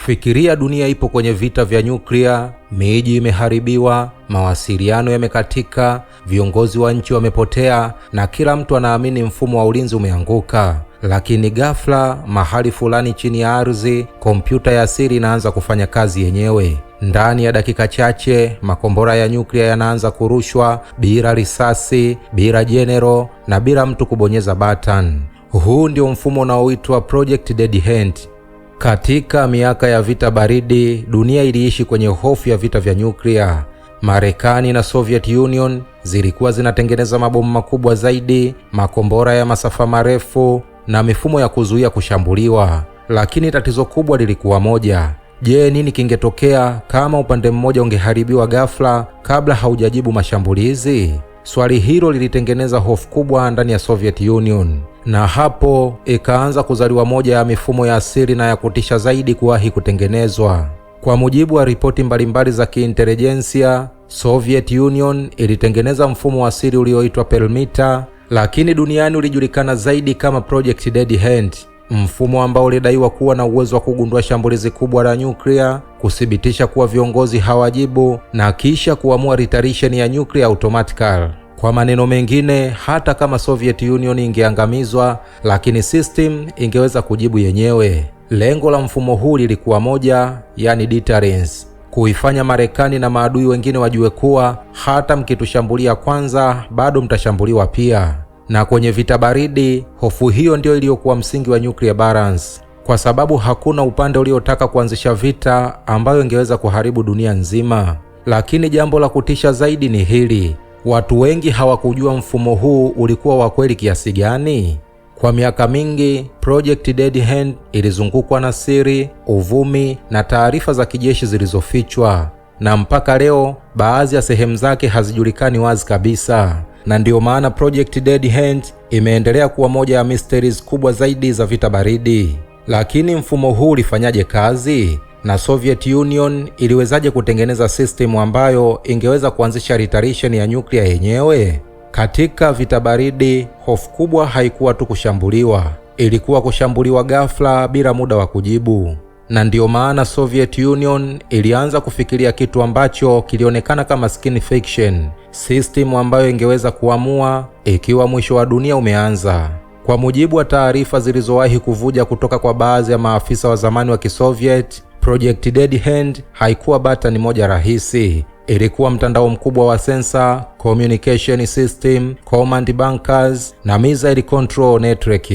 Fikiria dunia ipo kwenye vita vya nyuklia, miji imeharibiwa, mawasiliano yamekatika, viongozi wa nchi wamepotea na kila mtu anaamini mfumo wa ulinzi umeanguka. Lakini ghafla, mahali fulani chini ya ardhi, kompyuta ya siri inaanza kufanya kazi yenyewe. Ndani ya dakika chache, makombora ya nyuklia yanaanza kurushwa bila risasi, bila general na bila mtu kubonyeza button. Huu ndio mfumo unaoitwa Project Dead Hand. Katika miaka ya vita baridi, dunia iliishi kwenye hofu ya vita vya nyuklia. Marekani na Soviet Union zilikuwa zinatengeneza mabomu makubwa zaidi, makombora ya masafa marefu na mifumo ya kuzuia kushambuliwa. Lakini tatizo kubwa lilikuwa moja. Je, nini kingetokea kama upande mmoja ungeharibiwa ghafla kabla haujajibu mashambulizi? Swali hilo lilitengeneza hofu kubwa ndani ya Soviet Union. Na hapo ikaanza kuzaliwa moja ya mifumo ya siri na ya kutisha zaidi kuwahi kutengenezwa. Kwa mujibu wa ripoti mbalimbali za kiintelijensia, Soviet Union ilitengeneza mfumo wa siri ulioitwa Perlmutter, lakini duniani ulijulikana zaidi kama Project Dead Hand, mfumo ambao ulidaiwa kuwa na uwezo wa kugundua shambulizi kubwa la nyuklia, kuthibitisha kuwa viongozi hawajibu na kisha kuamua retaliation ya nyuklia automatically. Kwa maneno mengine, hata kama Soviet Union ingeangamizwa, lakini system ingeweza kujibu yenyewe. Lengo la mfumo huu lilikuwa moja, yani deterrence. Kuifanya Marekani na maadui wengine wajue kuwa hata mkitushambulia kwanza, bado mtashambuliwa pia. Na kwenye vita baridi, hofu hiyo ndio iliyokuwa msingi wa nuclear balance. Kwa sababu hakuna upande uliotaka kuanzisha vita ambayo ingeweza kuharibu dunia nzima. Lakini jambo la kutisha zaidi ni hili. Watu wengi hawakujua mfumo huu ulikuwa wa kweli kiasi gani. Kwa miaka mingi, Project Dead Hand ilizungukwa na siri, uvumi na taarifa za kijeshi zilizofichwa. Na mpaka leo, baadhi ya sehemu zake hazijulikani wazi kabisa. Na ndio maana Project Dead Hand imeendelea kuwa moja ya mysteries kubwa zaidi za vita baridi. Lakini mfumo huu ulifanyaje kazi? Na Soviet Union iliwezaje kutengeneza system ambayo ingeweza kuanzisha retaliation ya nyuklia yenyewe? Katika vita baridi, hofu kubwa haikuwa tu kushambuliwa, ilikuwa kushambuliwa ghafla bila muda wa kujibu. Na ndio maana Soviet Union ilianza kufikiria kitu ambacho kilionekana kama science fiction, system ambayo ingeweza kuamua ikiwa mwisho wa dunia umeanza. Kwa mujibu wa taarifa zilizowahi kuvuja kutoka kwa baadhi ya maafisa wa zamani wa Kisoviet, Project Dead Hand haikuwa button moja rahisi. Ilikuwa mtandao mkubwa wa sensor, communication system, command bunkers na missile control network.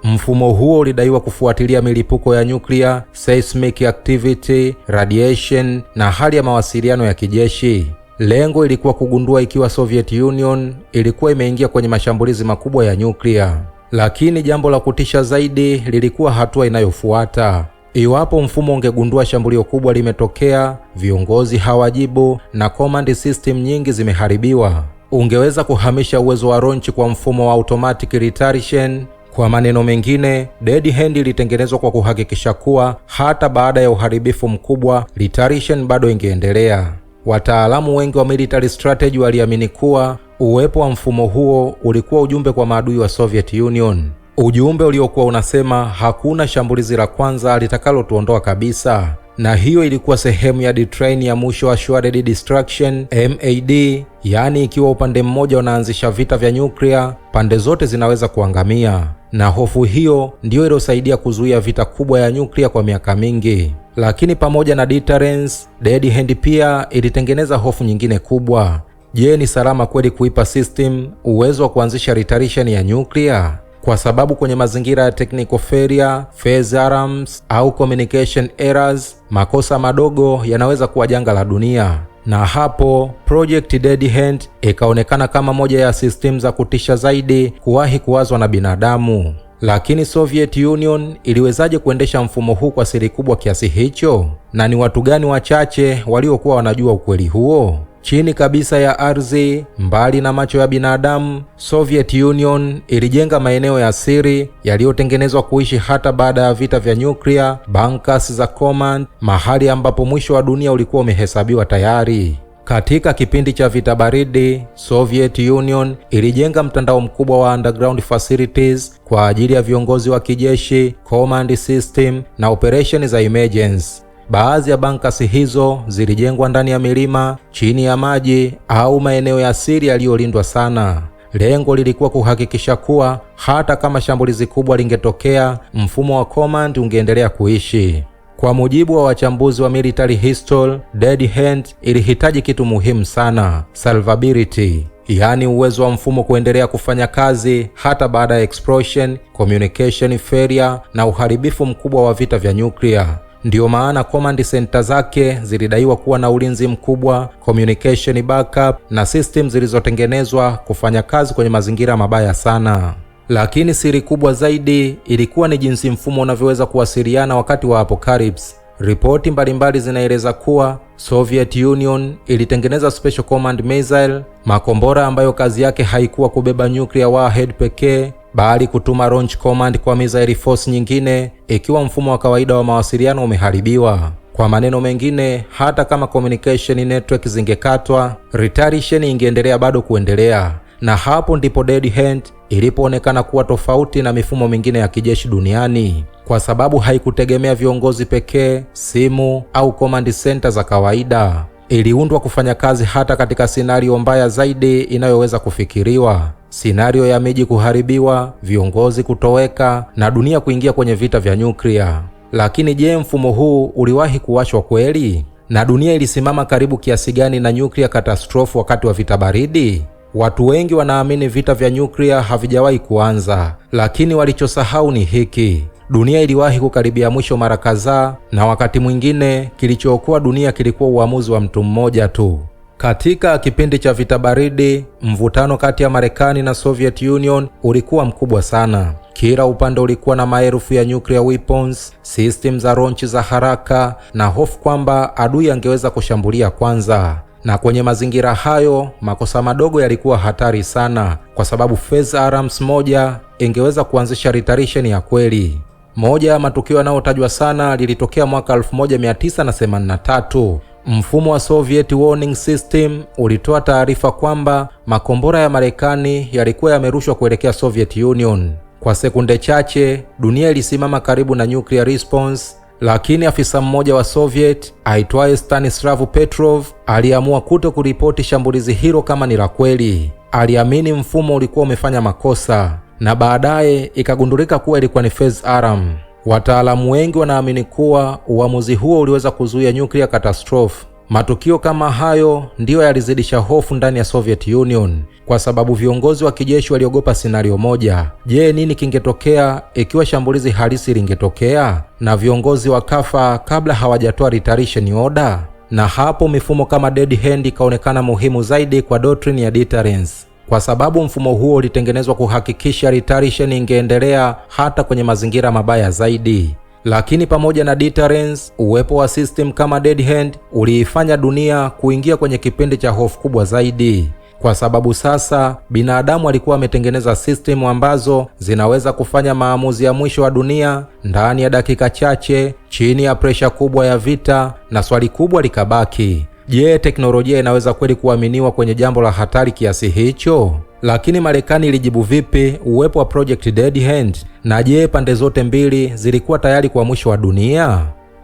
Mfumo huo ulidaiwa kufuatilia milipuko ya nyuklia, seismic activity, radiation na hali ya mawasiliano ya kijeshi. Lengo ilikuwa kugundua ikiwa Soviet Union ilikuwa imeingia kwenye mashambulizi makubwa ya nyuklia. Lakini jambo la kutisha zaidi lilikuwa hatua inayofuata. Iwapo mfumo ungegundua shambulio kubwa limetokea, viongozi hawajibu na command system nyingi zimeharibiwa, ungeweza kuhamisha uwezo wa launch kwa mfumo wa automatic retaliation. Kwa maneno mengine, Dead Hand ilitengenezwa kwa kuhakikisha kuwa hata baada ya uharibifu mkubwa, retaliation bado ingeendelea. Wataalamu wengi wa military strategy waliamini kuwa uwepo wa mfumo huo ulikuwa ujumbe kwa maadui wa Soviet Union. Ujumbe uliokuwa unasema hakuna shambulizi la kwanza litakalotuondoa kabisa. Na hiyo ilikuwa sehemu ya detrain ya mwisho wa Assured Destruction MAD, yani ikiwa upande mmoja unaanzisha vita vya nyuklia, pande zote zinaweza kuangamia. Na hofu hiyo ndio iliyosaidia kuzuia vita kubwa ya nyuklia kwa miaka mingi. Lakini pamoja na deterrence, Dead Hand pia ilitengeneza hofu nyingine kubwa. Je, ni salama kweli kuipa system uwezo wa kuanzisha retaliation ya nyuklia? Kwa sababu kwenye mazingira ya technical failure, phase alarms au communication errors, makosa madogo yanaweza kuwa janga la dunia. Na hapo Project Dead Hand ikaonekana kama moja ya system za kutisha zaidi kuwahi kuwazwa na binadamu. Lakini Soviet Union iliwezaje kuendesha mfumo huu kwa siri kubwa kiasi hicho? Na ni watu gani wachache waliokuwa wanajua ukweli huo? Chini kabisa ya ardhi, mbali na macho ya binadamu, Soviet Union ilijenga maeneo ya siri yaliyotengenezwa kuishi hata baada ya vita vya nyuklia, bunkers za command, mahali ambapo mwisho wa dunia ulikuwa umehesabiwa tayari. Katika kipindi cha vita baridi, Soviet Union ilijenga mtandao mkubwa wa underground facilities kwa ajili ya viongozi wa kijeshi, command system na operation za emergency. Baadhi ya bunkers hizo zilijengwa ndani ya milima, chini ya maji au maeneo ya siri yaliyolindwa sana. Lengo lilikuwa kuhakikisha kuwa hata kama shambulizi kubwa lingetokea, mfumo wa command ungeendelea kuishi. Kwa mujibu wa wachambuzi wa military history, Dead Hand ilihitaji kitu muhimu sana, survivability, yaani uwezo wa mfumo kuendelea kufanya kazi hata baada ya explosion, communication failure na uharibifu mkubwa wa vita vya nyuklia. Ndiyo maana command center zake zilidaiwa kuwa na ulinzi mkubwa, communication backup na system zilizotengenezwa kufanya kazi kwenye mazingira mabaya sana. Lakini siri kubwa zaidi ilikuwa ni jinsi mfumo unavyoweza kuwasiliana wakati wa apocalypse. Ripoti mbalimbali zinaeleza kuwa Soviet Union ilitengeneza special command missile, makombora ambayo kazi yake haikuwa kubeba nuclear warhead pekee, bali kutuma launch command kwa missile force nyingine ikiwa mfumo wa kawaida wa mawasiliano umeharibiwa. Kwa maneno mengine, hata kama communication network zingekatwa, retaliation ingeendelea bado kuendelea. Na hapo ndipo Dead Hand ilipoonekana kuwa tofauti na mifumo mingine ya kijeshi duniani, kwa sababu haikutegemea viongozi pekee, simu au command center za kawaida. Iliundwa kufanya kazi hata katika scenario mbaya zaidi inayoweza kufikiriwa, scenario ya miji kuharibiwa, viongozi kutoweka na dunia kuingia kwenye vita vya nyuklia. Lakini je, mfumo huu uliwahi kuwashwa kweli? Na dunia ilisimama karibu kiasi gani na nuclear catastrophe wakati wa vita baridi? Watu wengi wanaamini vita vya nyuklia havijawahi kuanza, lakini walichosahau ni hiki: dunia iliwahi kukaribia mwisho mara kadhaa, na wakati mwingine kilichookoa dunia kilikuwa uamuzi wa mtu mmoja tu. Katika kipindi cha vita baridi, mvutano kati ya Marekani na Soviet Union ulikuwa mkubwa sana. Kila upande ulikuwa na maelfu ya nuclear weapons, system za launch za haraka na hofu kwamba adui angeweza kushambulia kwanza. Na kwenye mazingira hayo, makosa madogo yalikuwa hatari sana, kwa sababu phase arms moja ingeweza kuanzisha retaliation ya kweli. Moja ya matukio yanayotajwa sana lilitokea mwaka 1983. Mfumo wa Soviet warning system ulitoa taarifa kwamba makombora ya Marekani yalikuwa yamerushwa kuelekea Soviet Union. Kwa sekunde chache, dunia ilisimama karibu na nuclear response. Lakini afisa mmoja wa Soviet aitwaye Stanislav Petrov aliamua kuto kuripoti shambulizi hilo kama ni la kweli. Aliamini mfumo ulikuwa umefanya makosa, na baadaye ikagundulika kuwa ilikuwa ni phase alarm. Wataalamu wengi wanaamini kuwa uamuzi huo uliweza kuzuia nuclear catastrophe. Matukio kama hayo ndiyo yalizidisha hofu ndani ya Soviet Union, kwa sababu viongozi wa kijeshi waliogopa scenario moja: je, nini kingetokea ikiwa shambulizi halisi lingetokea na viongozi wakafa kabla hawajatoa retaliation order? Na hapo mifumo kama Dead Hand ikaonekana muhimu zaidi kwa doctrine ya deterrence, kwa sababu mfumo huo ulitengenezwa kuhakikisha retaliation ingeendelea hata kwenye mazingira mabaya zaidi. Lakini pamoja na deterrence, uwepo wa system kama Dead Hand uliifanya dunia kuingia kwenye kipindi cha hofu kubwa zaidi, kwa sababu sasa binadamu alikuwa ametengeneza system ambazo zinaweza kufanya maamuzi ya mwisho wa dunia ndani ya dakika chache, chini ya pressure kubwa ya vita. Na swali kubwa likabaki: je, teknolojia inaweza kweli kuaminiwa kwenye jambo la hatari kiasi hicho? Lakini Marekani ilijibu vipi uwepo wa Project Dead Hand? Na je, pande zote mbili zilikuwa tayari kwa mwisho wa dunia?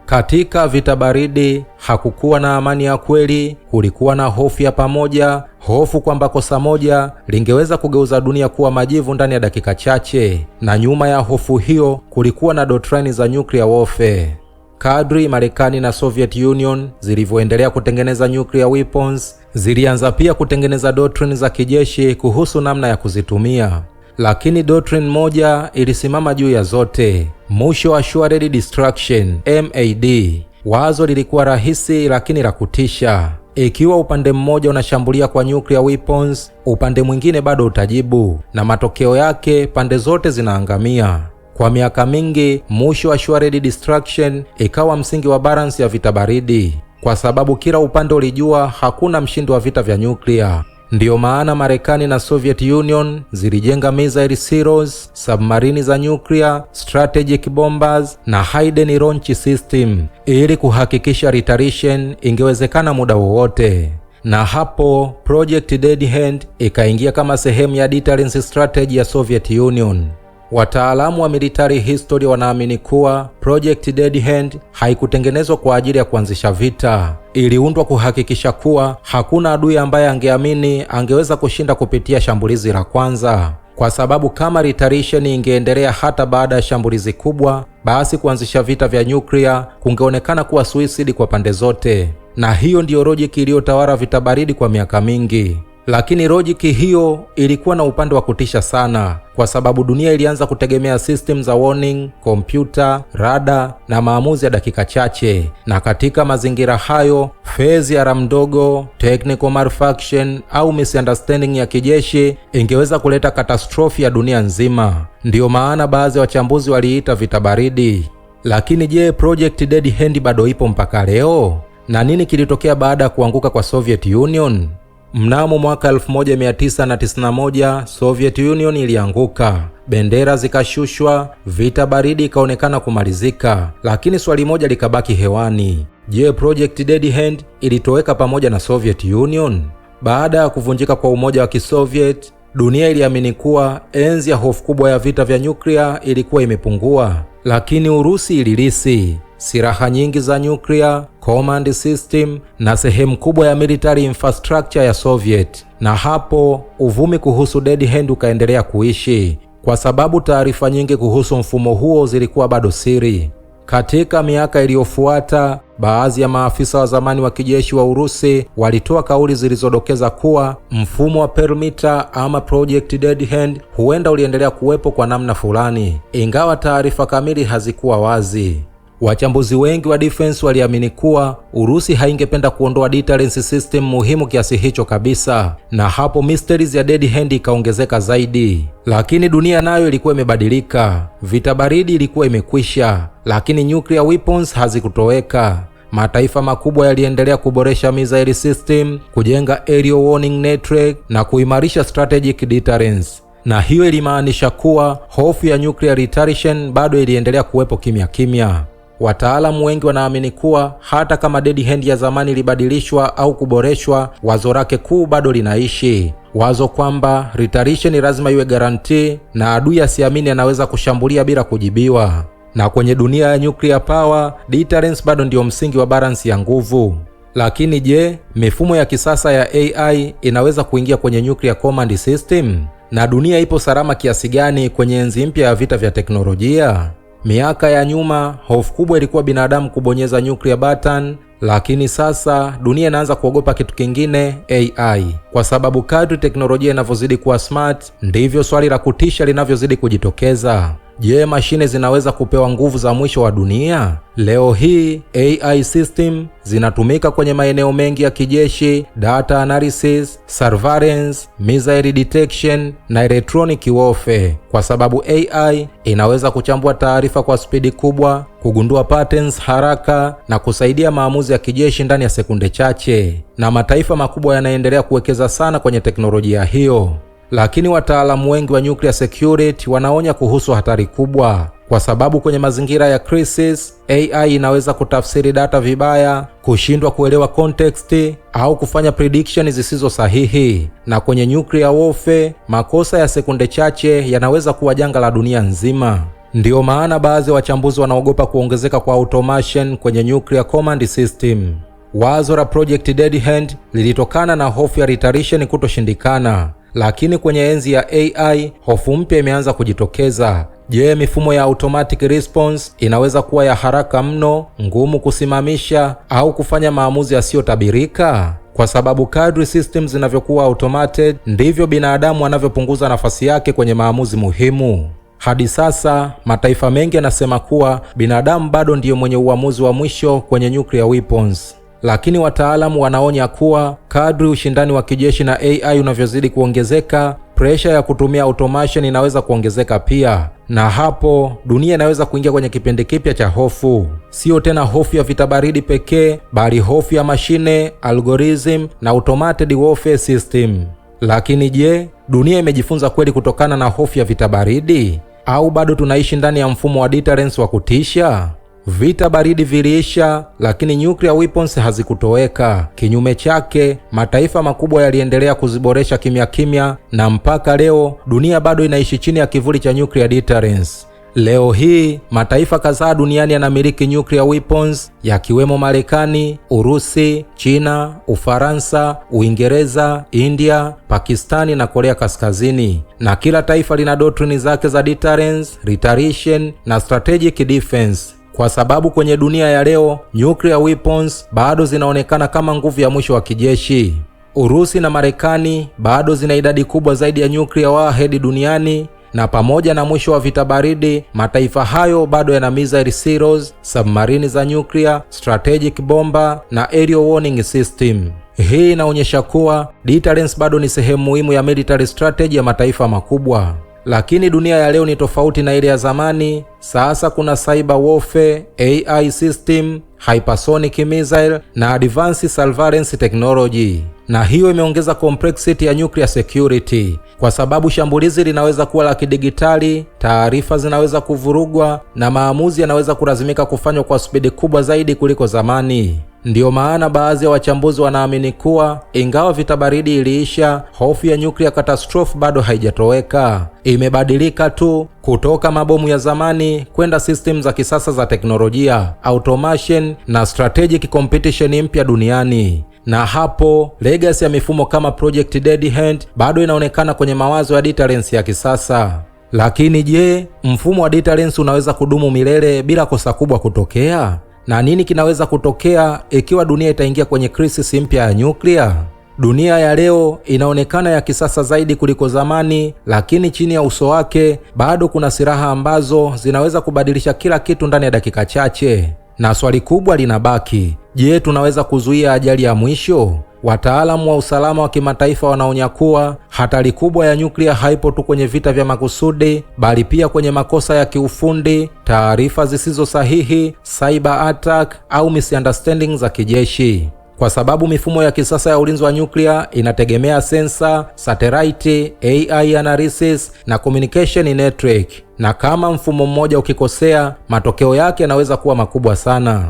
Katika vita baridi hakukuwa na amani ya kweli, kulikuwa na hofu ya pamoja, hofu kwamba kosa moja lingeweza kugeuza dunia kuwa majivu ndani ya dakika chache. Na nyuma ya hofu hiyo kulikuwa na doctrine za nuclear warfare. Kadri Marekani na Soviet Union zilivyoendelea kutengeneza nuclear weapons, zilianza pia kutengeneza doctrine za kijeshi kuhusu namna ya kuzitumia. Lakini doctrine moja ilisimama juu ya zote: Mutual Assured Destruction, MAD. Wazo lilikuwa rahisi lakini la kutisha: ikiwa upande mmoja unashambulia kwa nuclear weapons, upande mwingine bado utajibu, na matokeo yake pande zote zinaangamia. Kwa miaka mingi, Mutual Assured Destruction ikawa msingi wa balance ya vita baridi, kwa sababu kila upande ulijua hakuna mshindi wa vita vya nyuklia. Ndiyo maana Marekani na Soviet Union zilijenga missile silos, submarini za nyuklia, strategic bombers na hidden launch system ili kuhakikisha retaliation ingewezekana muda wowote. Na hapo Project Dead Hand ikaingia kama sehemu ya deterrence strategy ya Soviet Union. Wataalamu wa military history wanaamini kuwa Project Dead Hand haikutengenezwa kwa ajili ya kuanzisha vita. Iliundwa kuhakikisha kuwa hakuna adui ambaye angeamini angeweza kushinda kupitia shambulizi la kwanza. Kwa sababu kama retaliation ingeendelea hata baada ya shambulizi kubwa, basi kuanzisha vita vya nyuklia kungeonekana kuwa suicide kwa pande zote. Na hiyo ndiyo logic iliyotawala vita baridi kwa miaka mingi. Lakini logic hiyo ilikuwa na upande wa kutisha sana, kwa sababu dunia ilianza kutegemea system za warning, kompyuta, rada na maamuzi ya dakika chache. Na katika mazingira hayo, phase ya mdogo, technical malfunction au misunderstanding ya kijeshi ingeweza kuleta katastrofi ya dunia nzima. Ndiyo maana baadhi ya wachambuzi waliita vita baridi. Lakini je, Project Dead Hand bado ipo mpaka leo? Na nini kilitokea baada ya kuanguka kwa Soviet Union? Mnamo mwaka 1991 Soviet Union ilianguka, bendera zikashushwa, vita baridi ikaonekana kumalizika. Lakini swali moja likabaki hewani: je, Project Dead Hand ilitoweka pamoja na Soviet Union? Baada ya kuvunjika kwa umoja wa Kisoviet, dunia iliamini kuwa enzi ya hofu kubwa ya vita vya nyuklia ilikuwa imepungua. Lakini Urusi ilirisi silaha nyingi za nyuklia, command system na sehemu kubwa ya military infrastructure ya Soviet. Na hapo uvumi kuhusu Dead Hand ukaendelea kuishi, kwa sababu taarifa nyingi kuhusu mfumo huo zilikuwa bado siri. Katika miaka iliyofuata, baadhi ya maafisa wa zamani wa kijeshi wa Urusi walitoa kauli zilizodokeza kuwa mfumo wa perimeter ama Project Dead Hand huenda uliendelea kuwepo kwa namna fulani, ingawa taarifa kamili hazikuwa wazi. Wachambuzi wengi wa defense waliamini kuwa Urusi haingependa kuondoa deterrence system muhimu kiasi hicho kabisa, na hapo mysteries ya Dead Hand ikaongezeka zaidi. Lakini dunia nayo ilikuwa imebadilika. Vita baridi ilikuwa imekwisha, lakini nuclear weapons hazikutoweka. Mataifa makubwa yaliendelea kuboresha missile system, kujenga aerial warning network na kuimarisha strategic deterrence. Na hiyo ilimaanisha kuwa hofu ya nuclear retaliation bado iliendelea kuwepo kimya kimya. Wataalamu wengi wanaamini kuwa hata kama Dead Hand ya zamani ilibadilishwa au kuboreshwa, wazo lake kuu bado linaishi. Wazo kwamba retaliation lazima iwe guarantee na adui asiamini anaweza kushambulia bila kujibiwa. Na kwenye dunia ya nuclear power, deterrence bado ndio msingi wa balance ya nguvu. Lakini je, mifumo ya kisasa ya AI inaweza kuingia kwenye nuclear command system? Na dunia ipo salama kiasi gani kwenye enzi mpya ya vita vya teknolojia? Miaka ya nyuma, hofu kubwa ilikuwa binadamu kubonyeza nuclear button, lakini sasa dunia inaanza kuogopa kitu kingine, AI. Kwa sababu kadri teknolojia inavyozidi kuwa smart, ndivyo swali la kutisha linavyozidi kujitokeza. Je, mashine zinaweza kupewa nguvu za mwisho wa dunia? Leo hii AI system zinatumika kwenye maeneo mengi ya kijeshi, data analysis, surveillance, missile detection na electronic warfare, kwa sababu AI inaweza kuchambua taarifa kwa spidi kubwa, kugundua patterns haraka na kusaidia maamuzi ya kijeshi ndani ya sekunde chache. Na mataifa makubwa yanaendelea kuwekeza sana kwenye teknolojia hiyo. Lakini wataalamu wengi wa nuclear security wanaonya kuhusu hatari kubwa, kwa sababu kwenye mazingira ya crisis, AI inaweza kutafsiri data vibaya, kushindwa kuelewa context au kufanya prediction zisizo sahihi. Na kwenye nuclear warfare, makosa ya sekunde chache yanaweza kuwa janga la dunia nzima. Ndiyo maana baadhi ya wachambuzi wanaogopa kuongezeka kwa automation kwenye nuclear command system. Wazo la Project Dead Hand lilitokana na hofu ya retaliation kutoshindikana. Lakini kwenye enzi ya AI, hofu mpya imeanza kujitokeza. Je, mifumo ya automatic response inaweza kuwa ya haraka mno, ngumu kusimamisha au kufanya maamuzi yasiyotabirika? Kwa sababu kadri systems zinavyokuwa automated, ndivyo binadamu anavyopunguza nafasi yake kwenye maamuzi muhimu. Hadi sasa, mataifa mengi yanasema kuwa binadamu bado ndiyo mwenye uamuzi wa mwisho kwenye nuclear weapons. Lakini wataalamu wanaonya kuwa kadri ushindani wa kijeshi na AI unavyozidi kuongezeka, pressure ya kutumia automation inaweza kuongezeka pia. Na hapo dunia inaweza kuingia kwenye kipindi kipya cha hofu. Sio tena hofu ya vita baridi pekee, bali hofu ya mashine, algorithm na automated warfare system. Lakini je, dunia imejifunza kweli kutokana na hofu ya vita baridi? Au bado tunaishi ndani ya mfumo wa deterrence wa kutisha? Vita baridi viliisha, lakini nuclear weapons hazikutoweka. Kinyume chake, mataifa makubwa yaliendelea kuziboresha kimya kimya, na mpaka leo dunia bado inaishi chini ya kivuli cha nuclear deterrence. Leo hii mataifa kadhaa duniani yanamiliki nuclear weapons, yakiwemo Marekani, Urusi, China, Ufaransa, Uingereza, India, Pakistani na Korea Kaskazini. Na kila taifa lina doctrine zake za deterrence, retaliation na strategic defense. Kwa sababu kwenye dunia ya leo, nuclear weapons bado zinaonekana kama nguvu ya mwisho wa kijeshi. Urusi na Marekani bado zina idadi kubwa zaidi ya nuclear warhead duniani, na pamoja na mwisho wa vita baridi, mataifa hayo bado yana missile silos, submarine za nuclear, strategic bomba na aerial warning system. Hii inaonyesha kuwa deterrence bado ni sehemu muhimu ya military strategy ya mataifa makubwa. Lakini dunia ya leo ni tofauti na ile ya zamani. Sasa kuna cyber warfare, AI system, hypersonic missile na advanced surveillance technology. Na hiyo imeongeza complexity ya nuclear security, kwa sababu shambulizi linaweza kuwa la kidigitali, taarifa zinaweza kuvurugwa na maamuzi yanaweza kulazimika kufanywa kwa spidi kubwa zaidi kuliko zamani. Ndiyo maana baadhi ya wachambuzi wanaamini kuwa ingawa vita baridi iliisha, hofu ya nuclear catastrophe bado haijatoweka. Imebadilika tu kutoka mabomu ya zamani kwenda system za kisasa za teknolojia, automation na strategic competition mpya duniani. Na hapo legacy ya mifumo kama Project Dead Hand bado inaonekana kwenye mawazo ya deterrence ya kisasa. Lakini je, mfumo wa deterrence unaweza kudumu milele bila kosa kubwa kutokea? Na nini kinaweza kutokea ikiwa dunia itaingia kwenye crisis mpya ya nyuklia? Dunia ya leo inaonekana ya kisasa zaidi kuliko zamani, lakini chini ya uso wake bado kuna silaha ambazo zinaweza kubadilisha kila kitu ndani ya dakika chache. Na swali kubwa linabaki, je, tunaweza kuzuia ajali ya mwisho? Wataalamu wa usalama wa kimataifa wanaonya kuwa hatari kubwa ya nyuklia haipo tu kwenye vita vya makusudi, bali pia kwenye makosa ya kiufundi, taarifa zisizo sahihi, cyber attack au misunderstanding za kijeshi. Kwa sababu mifumo ya kisasa ya ulinzi wa nyuklia inategemea sensa, satellite, AI analysis na communication network. Na kama mfumo mmoja ukikosea, matokeo yake yanaweza kuwa makubwa sana.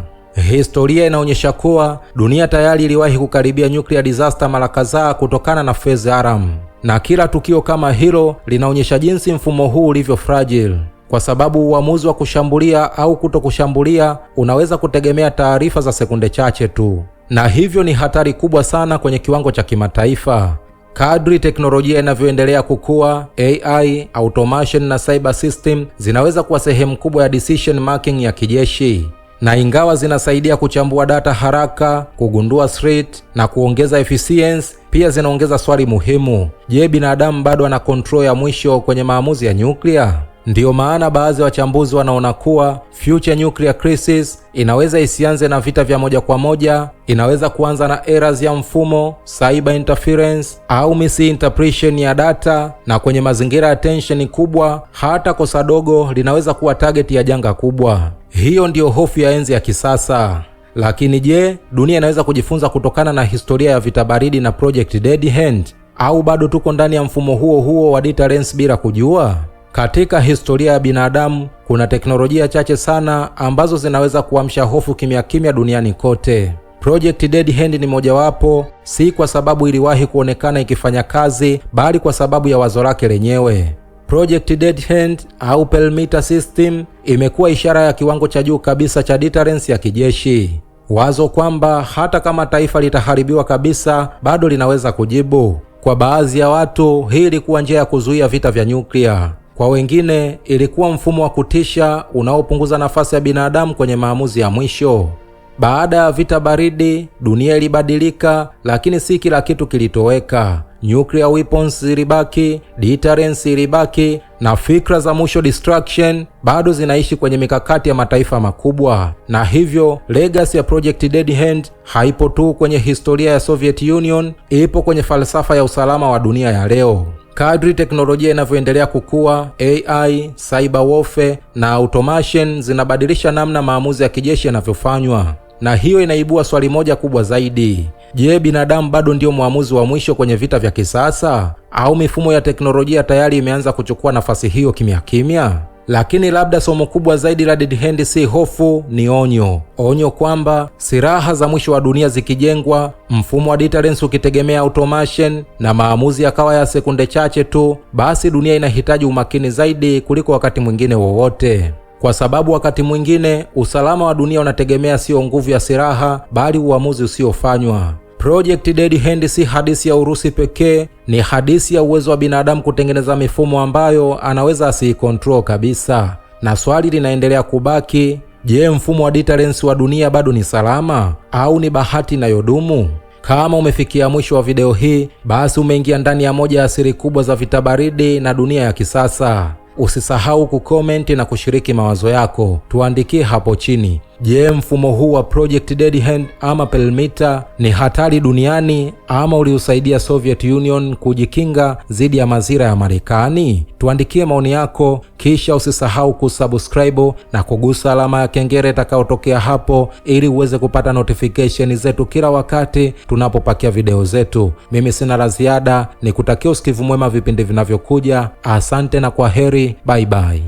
Historia inaonyesha kuwa dunia tayari iliwahi kukaribia nuclear disaster mara kadhaa kutokana na phase alarm. Na kila tukio kama hilo linaonyesha jinsi mfumo huu ulivyo fragile, kwa sababu uamuzi wa kushambulia au kutokushambulia unaweza kutegemea taarifa za sekunde chache tu. Na hivyo ni hatari kubwa sana kwenye kiwango cha kimataifa. Kadri teknolojia inavyoendelea kukua, AI, automation na cyber system zinaweza kuwa sehemu kubwa ya decision making ya kijeshi. Na ingawa zinasaidia kuchambua data haraka, kugundua threat na kuongeza efficiency, pia zinaongeza swali muhimu. Je, binadamu bado ana control ya mwisho kwenye maamuzi ya nyuklia? Ndiyo maana baadhi ya wachambuzi wanaona kuwa future nuclear crisis inaweza isianze na vita vya moja kwa moja, inaweza kuanza na errors ya mfumo, cyber interference au misinterpretation ya data, na kwenye mazingira ya tension kubwa, hata kosa dogo linaweza kuwa target ya janga kubwa. Hiyo ndiyo hofu ya enzi ya kisasa. Lakini je, dunia inaweza kujifunza kutokana na historia ya vita baridi na Project Dead Hand, au bado tuko ndani ya mfumo huo huo wa deterrence bila kujua? Katika historia ya binadamu, kuna teknolojia chache sana ambazo zinaweza kuamsha hofu kimya kimya duniani kote. Project Dead Hand ni mojawapo, si kwa sababu iliwahi kuonekana ikifanya kazi, bali kwa sababu ya wazo lake lenyewe. Project Dead Hand au Perimeter System imekuwa ishara ya kiwango cha juu kabisa cha deterrence ya kijeshi. Wazo kwamba hata kama taifa litaharibiwa kabisa, bado linaweza kujibu. Kwa baadhi ya watu, hii ilikuwa njia ya kuzuia vita vya nyuklia. Kwa wengine, ilikuwa mfumo wa kutisha unaopunguza nafasi ya binadamu kwenye maamuzi ya mwisho. Baada ya vita baridi, dunia ilibadilika, lakini si kila kitu kilitoweka. Nuclear weapons zilibaki, deterrence ilibaki, na fikra za mwisho destruction bado zinaishi kwenye mikakati ya mataifa makubwa. Na hivyo, legacy ya Project Dead Hand haipo tu kwenye historia ya Soviet Union, ipo kwenye falsafa ya usalama wa dunia ya leo. Kadri teknolojia inavyoendelea kukua, AI, cyber warfare na automation zinabadilisha namna maamuzi ya kijeshi yanavyofanywa. Na hiyo inaibua swali moja kubwa zaidi. Je, binadamu bado ndio muamuzi wa mwisho kwenye vita vya kisasa? Au mifumo ya teknolojia tayari imeanza kuchukua nafasi hiyo kimya kimya? Lakini labda somo kubwa zaidi la Dead Hand si hofu, ni onyo. Onyo kwamba silaha za mwisho wa dunia zikijengwa, mfumo wa deterrence ukitegemea automation na maamuzi yakawa ya sekunde chache tu, basi dunia inahitaji umakini zaidi kuliko wakati mwingine wowote. Kwa sababu wakati mwingine usalama wa dunia unategemea sio nguvu ya silaha, bali uamuzi usiofanywa. Project Dead Hand si hadithi ya Urusi pekee, ni hadithi ya uwezo wa binadamu kutengeneza mifumo ambayo anaweza asiikontrol kabisa. Na swali linaendelea kubaki, je, mfumo wa deterrence wa dunia bado ni salama au ni bahati inayodumu? Kama umefikia mwisho wa video hii, basi umeingia ndani ya moja ya siri kubwa za vita baridi na dunia ya kisasa. Usisahau kucomment na kushiriki mawazo yako. Tuandikie hapo chini. Je, mfumo huu wa Project Dead Hand ama Perlmutter ni hatari duniani ama uliusaidia Soviet Union kujikinga dhidi ya mazira ya Marekani? Tuandikie maoni yako, kisha usisahau kusubscribe na kugusa alama ya kengele itakayotokea hapo ili uweze kupata notification zetu kila wakati tunapopakia video zetu. Mimi sina la ziada, nikutakia usikivu mwema vipindi vinavyokuja. Asante na kwaheri, bye bye.